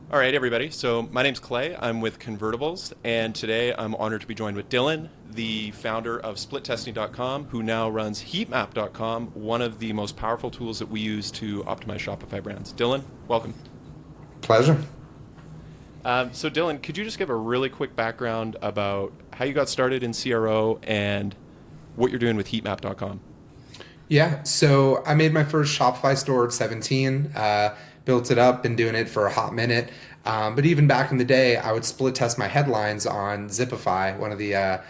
All right, everybody. So my name's Clay. I'm with Convertibles, and today I'm honored to be joined with Dylan, the founder of SplitTesting.com, who now runs Heatmap.com, one of the most powerful tools that we use to optimize Shopify brands. Dylan, welcome. Pleasure. So Dylan, could you just give a really quick background about how you got started in CRO and what you're doing with Heatmap.com? Yeah, so I made my first Shopify store at 17, built it up, been doing it for a hot minute. But even back in the day, I would split test my headlines on Zipify, one of the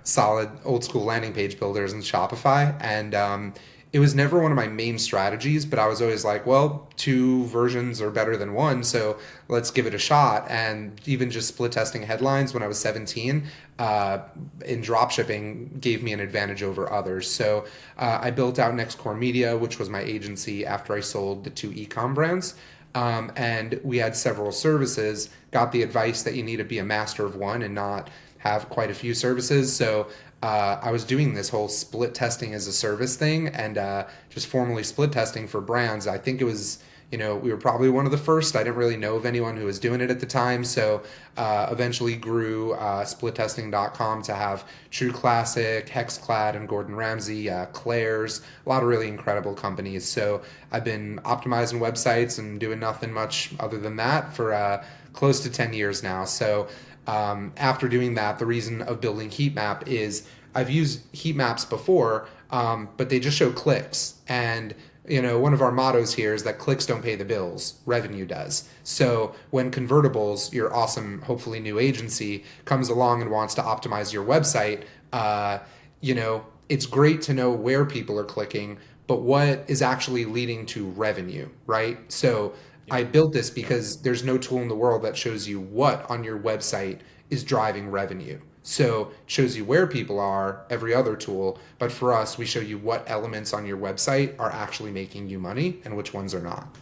solid old school landing page builders in Shopify, and it was never one of my main strategies. But I was always like, well, two versions are better than one, so let's give it a shot. And even just split testing headlines when I was 17 uh, in dropshipping gave me an advantage over others. So I built out Next Core Media, which was my agency after I sold the two ecom brands. And we had several services, got the advice that you need to be a master of one and not have quite a few services. So I was doing this whole split testing as a service thing and just formally split testing for brands. I think it was, we were probably one of the first. I didn't really know of anyone who was doing it at the time. So eventually grew splittesting.com to have True Classic, Hexclad, and Gordon Ramsay, Claire's, a lot of really incredible companies. So I've been optimizing websites and doing nothing much other than that for close to 10 years now. So after doing that, the reason of building Heatmap is I've used heat maps before, but they just show clicks. And one of our mottos here is that clicks don't pay the bills, revenue does. So when Convertibles, your awesome, hopefully new agency, comes along and wants to optimize your website, it's great to know where people are clicking, but what is actually leading to revenue, right? So Yeah. I built this because there's no tool in the world that shows you what on your website is driving revenue. So it shows you where people are, every other tool, but for us, we show you what elements on your website are actually making you money and which ones are not.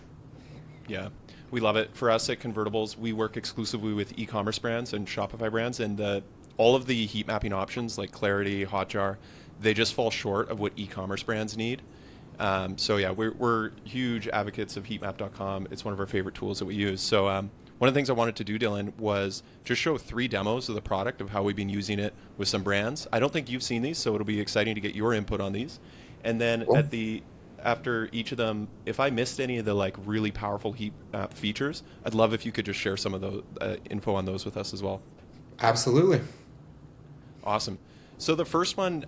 Yeah, we love it. For us at Convertibles, we work exclusively with e-commerce brands and Shopify brands, and all of the heat mapping options like Clarity, Hotjar, they just fall short of what e-commerce brands need. So yeah, we're huge advocates of heatmap.com. It's one of our favorite tools that we use. So one of the things I wanted to do, Dylan, was just show 3 demos of the product of how we've been using it with some brands. I don't think you've seen these, so it'll be exciting to get your input on these. And then Cool. after each of them, if I missed any of the like really powerful heat map features, I'd love if you could just share some of the info on those with us as well. Absolutely. Awesome. So the first one,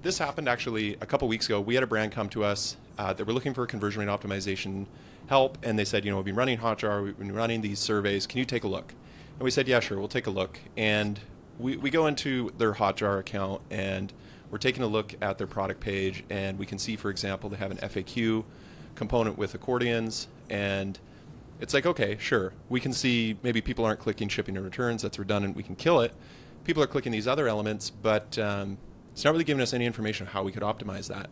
this happened actually a couple weeks ago. We had a brand come to us that were looking for conversion rate optimization help, and they said, we've been running Hotjar, we've been running these surveys. Can you take a look? And we said, yeah, sure, we'll take a look. And we go into their Hotjar account, and we're taking a look at their product page, and we can see, for example, they have an FAQ component with accordions, and it's like, okay, sure, we can see maybe people aren't clicking shipping and returns. That's redundant. We can kill it. People are clicking these other elements, but it's not really giving us any information on how we could optimize that.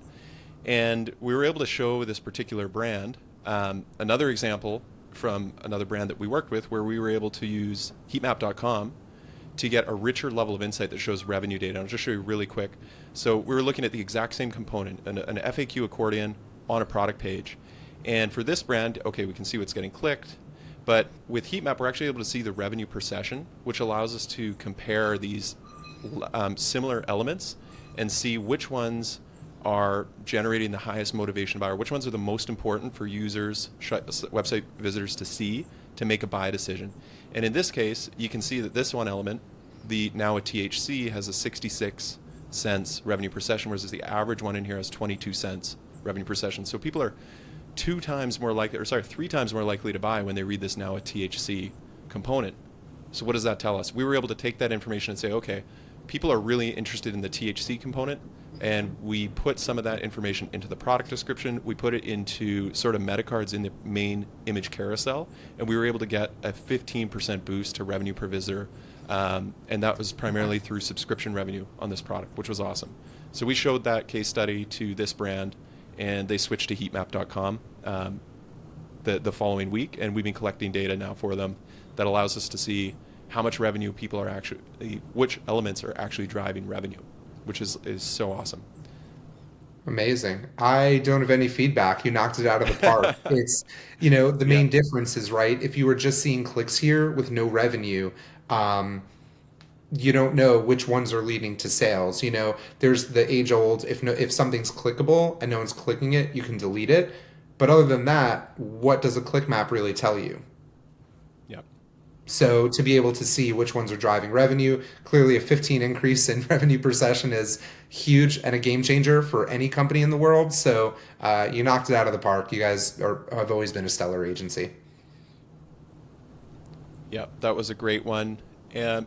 And we were able to show this particular brand another example from another brand that we worked with where we were able to use heatmap.com to get a richer level of insight that shows revenue data. I'll just show you really quick. So we were looking at the exact same component, an FAQ accordion on a product page. And for this brand, okay, we can see what's getting clicked. But with Heatmap, we're actually able to see the revenue per session, which allows us to compare these similar elements and see which ones are generating the highest motivation buyer, which ones are the most important for users, website visitors to see to make a buy decision. And in this case, you can see that this one element, the now a THC, has a 66 cents revenue per session, whereas the average one in here has 22 cents revenue per session. So people are 3 times more likely to buy when they read this now a THC component. So what does that tell us? We were able to take that information and say, okay, people are really interested in the THC component, and we put some of that information into the product description. We put it into sort of meta cards in the main image carousel, and we were able to get a 15% boost to revenue per visitor, and that was primarily through subscription revenue on this product, which was awesome. So we showed that case study to this brand, and they switched to heatmap.com the following week, and we've been collecting data now for them that allows us to see how much revenue people are actually, which elements are actually driving revenue, which is so awesome. Amazing. I don't have any feedback. You knocked it out of the park. It's, the Yeah. main difference is, right, if you were just seeing clicks here with no revenue, um, you don't know which ones are leading to sales. There's the age old, if something's clickable and no one's clicking it, you can delete it. But other than that, what does a click map really tell you? Yeah. So to be able to see which ones are driving revenue, clearly a 15 increase in revenue per session is huge and a game changer for any company in the world. So you knocked it out of the park. You guys have always been a stellar agency. Yeah. That was a great one. And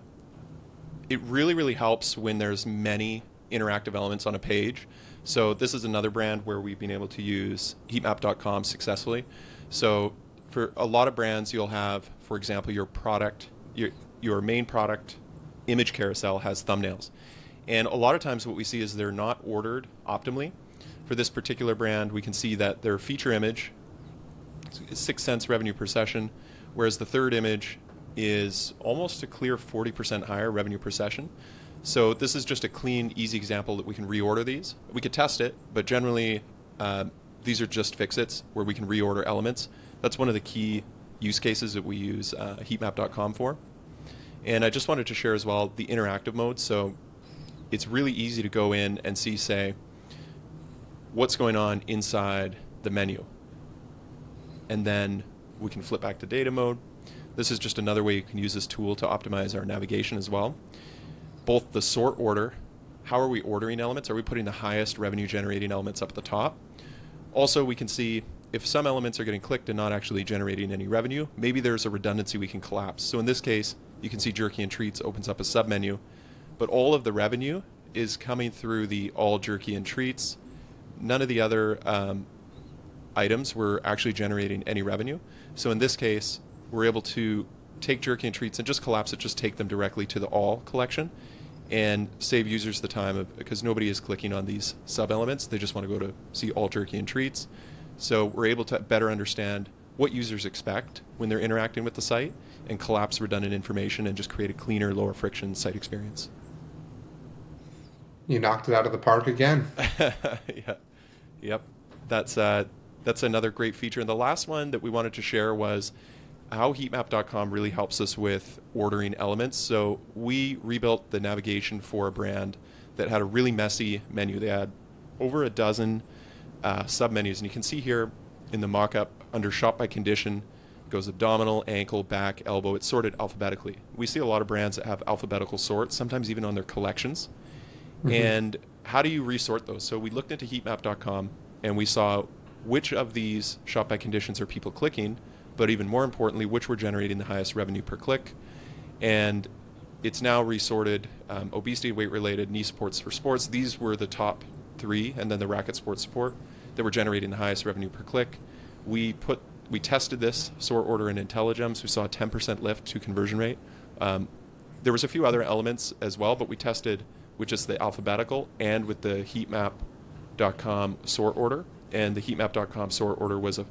it really, really helps when there's many interactive elements on a page. So this is another brand where we've been able to use heatmap.com successfully. So for a lot of brands, you'll have, for example, your main product image carousel has thumbnails. And a lot of times what we see is they're not ordered optimally. For this particular brand, we can see that their feature image is 6 cents revenue per session, whereas the third image is almost a clear 40% higher revenue per session. So this is just a clean, easy example that we can reorder these. We could test it, but generally these are just fix-its where we can reorder elements. That's one of the key use cases that we use heatmap.com for. And I just wanted to share as well the interactive mode. So it's really easy to go in and see, say, what's going on inside the menu. And then we can flip back to data mode. This is just another way you can use this tool to optimize our navigation as well. Both the sort order, how are we ordering elements? Are we putting the highest revenue generating elements up at the top? Also, we can see if some elements are getting clicked and not actually generating any revenue, maybe there's a redundancy we can collapse. So in this case, you can see Jerky and Treats opens up a submenu, but all of the revenue is coming through the all Jerky and Treats. None of the other items were actually generating any revenue. So in this case, we're able to take Jerky and Treats and just collapse it, just take them directly to the all collection and save users the time of, because nobody is clicking on these sub elements. They just want to go to see all Jerky and Treats. So we're able to better understand what users expect when they're interacting with the site and collapse redundant information and just create a cleaner, lower friction site experience. You knocked it out of the park again. Yeah. Yep. That's another great feature. And the last one that we wanted to share was how heatmap.com really helps us with ordering elements. So we rebuilt the navigation for a brand that had a really messy menu. They had over a dozen sub-menus. And you can see here in the mock-up under shop by condition, it goes abdominal, ankle, back, elbow. It's sorted alphabetically. We see a lot of brands that have alphabetical sorts, sometimes even on their collections. Mm-hmm. And how do you resort those? So we looked into heatmap.com and we saw which of these shop by conditions are people clicking, but even more importantly, which were generating the highest revenue per click. And it's now resorted obesity, weight related, knee supports for sports. These were the top 3, and then the racket sports support that were generating the highest revenue per click. We tested this sort order in IntelliGems. We saw a 10% lift to conversion rate. There was a few other elements as well, but we tested with just the alphabetical and with the heatmap.com sort order. And the heatmap.com sort order was an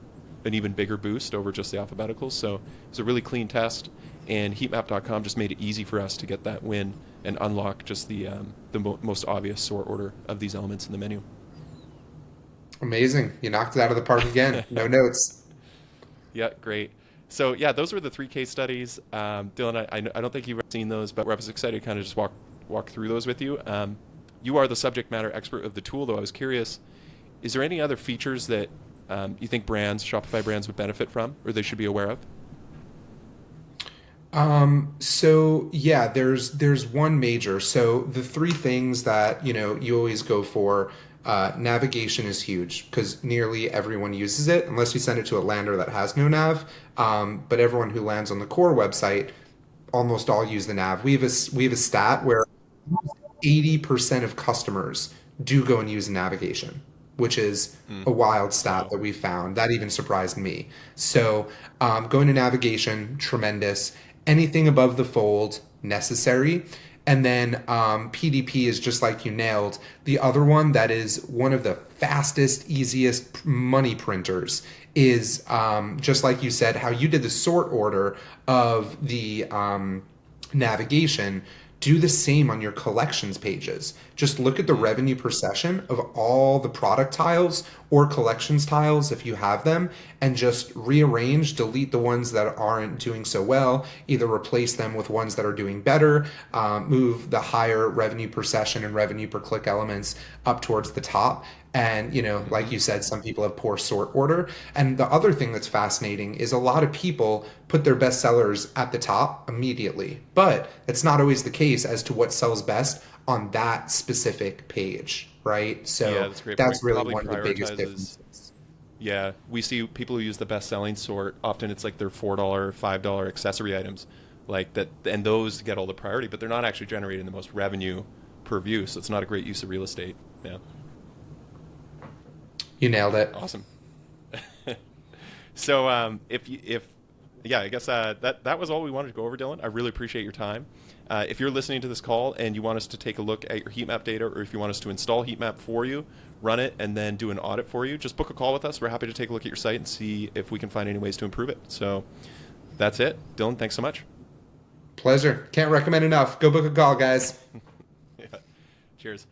even bigger boost over just the alphabeticals. So it's a really clean test, and heatmap.com just made it easy for us to get that win and unlock just the most obvious sort order of these elements in the menu. Amazing. You knocked it out of the park again. No notes. Yeah, great. So yeah, those were the 3 case studies. Dylan, I don't think you've seen those, but I was excited to kind of just walk through those with you. You are the subject matter expert of the tool, though. I was curious, is there any other features that you think Shopify brands would benefit from, or they should be aware of? So yeah, there's one major. So the 3 things that, you always go for, navigation is huge because nearly everyone uses it unless you send it to a lander that has no nav. But everyone who lands on the core website, almost all use the nav. We have a stat where 80% of customers do go and use navigation, which is a wild stat that we found. That even surprised me. So going to navigation, tremendous. Anything above the fold, necessary. And then PDP is just like you nailed. The other one that is one of the fastest, easiest money printers is just like you said, how you did the sort order of the navigation. Do the same on your collections pages. Just look at the Mm, revenue per session of all the product tiles or collections tiles if you have them, and just rearrange, delete the ones that aren't doing so well, either replace them with ones that are doing better, move the higher revenue per session and revenue per click elements up towards the top. And, like mhm. you said, some people have poor sort order. And the other thing that's fascinating is a lot of people put their best sellers at the top immediately. But it's not always the case as to what sells best on that specific page, right? Yeah, So that's a great that's point. really Probably one of the biggest prioritizes. differences. Yeah, we see people who use the best selling sort. Often it's like their $4, $5 accessory items, like that, and those get all the priority, but they're not actually generating the most revenue per view. So it's not a great use of real estate. Yeah, You nailed it. awesome. So if yeah, I guess that was all we wanted to go over, Dylan. I really appreciate your time. If you're listening to this call and you want us to take a look at your heat map data, or if you want us to install heat map for you, run it, and then do an audit for you, just book a call with us. We're happy to take a look at your site and see if we can find any ways to improve it. So that's it, Dylan. Thanks so much. Pleasure. Can't recommend enough. Go book a call, guys. Yeah. Cheers.